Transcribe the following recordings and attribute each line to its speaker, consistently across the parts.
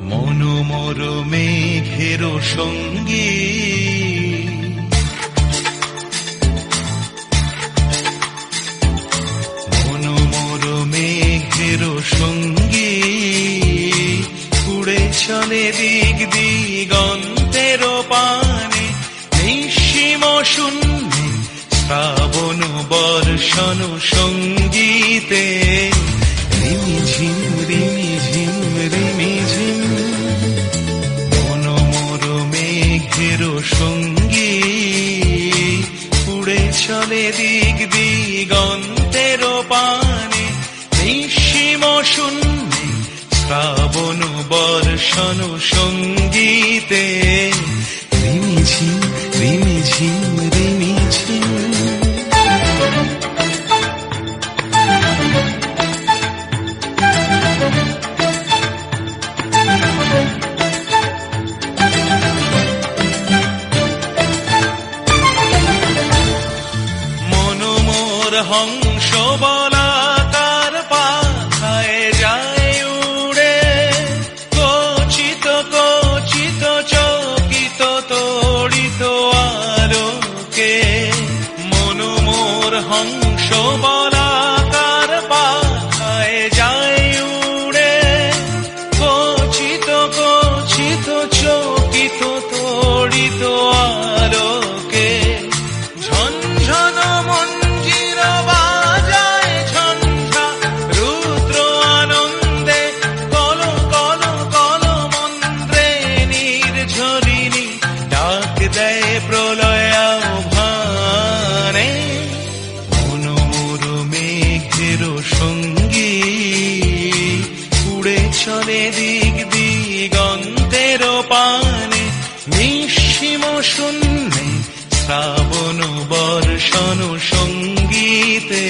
Speaker 1: মনোমর মেঘের সঙ্গী মনোমর মেঘের সঙ্গী উড়ে চলে দিক দিগন্তের পানে নিঃসীম শূন্যে শ্রাবণ বর্ষণ সঙ্গীতে রিমিঝিম রিমিঝিম রিমিঝিম মনোমর মেঘের সঙ্গী উড়ে চলে দিক দিগন্তের পানে নিঃসীম শূন্যে শ্রাবণ বর্ষণ সঙ্গীতে রিমিঝিম রিমিঝিম রিমিঝিম হংস বলাকার পাখায় যায় উড়ে কচিত কচিত চকিত তড়িত আলোকে মনোমর হংস বলাকার পাখায় যায় উড়ে কচিত কচিত চকিত তড়িত আলোকে ঝনঝন মঞ্জির বাজায় ঝঞ্ঝা রুদ্র আনন্দে কল কল কল মন্ত্রে নির্ঝরিণী ডাক দেয় প্রলয় আহ্বানে মনোমর মেঘের সঙ্গী উড়ে চলে দিক দিগন্তের পানে নিঃসীম শূন্যে শ্রাবণ বর্ষণ সঙ্গীতে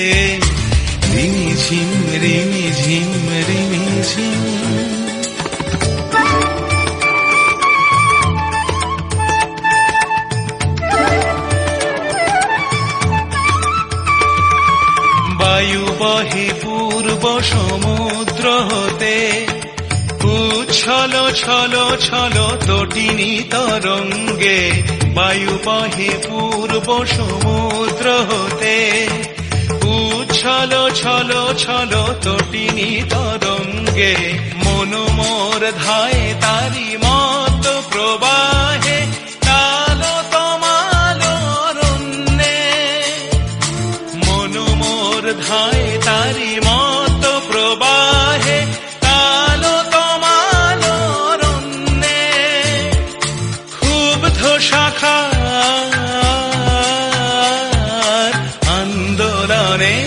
Speaker 1: রিমিঝিম রিমিঝিম রিমিঝিম বায়ু বহে পূর্ব সমুদ্র হতে উচ্ছল ছল ছল তটিনী তরঙ্গে বায়ু বহে পূর্ব সমুদ্র হতে উচ্ছল ছল ছল তটিনী তরঙ্গে মনোমর ধায় তারি মত প্রবাহে কাল তমাল অরণ্যে মনোমর ধায় তারি মত প্রবাহে কাল তমাল অরণ্যে ক্ষুব্ধ শাখা আন্দোলনে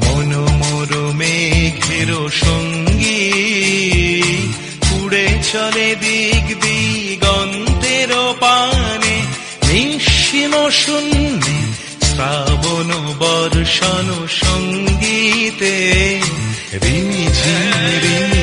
Speaker 1: মনোমর মেঘের সঙ্গী উড়ে চলে দিক দিগন্তের পানে নিঃসীম শূন্যে শ্রাবণ বর্ষণ সঙ্গীতে রিমিঝিম রিমি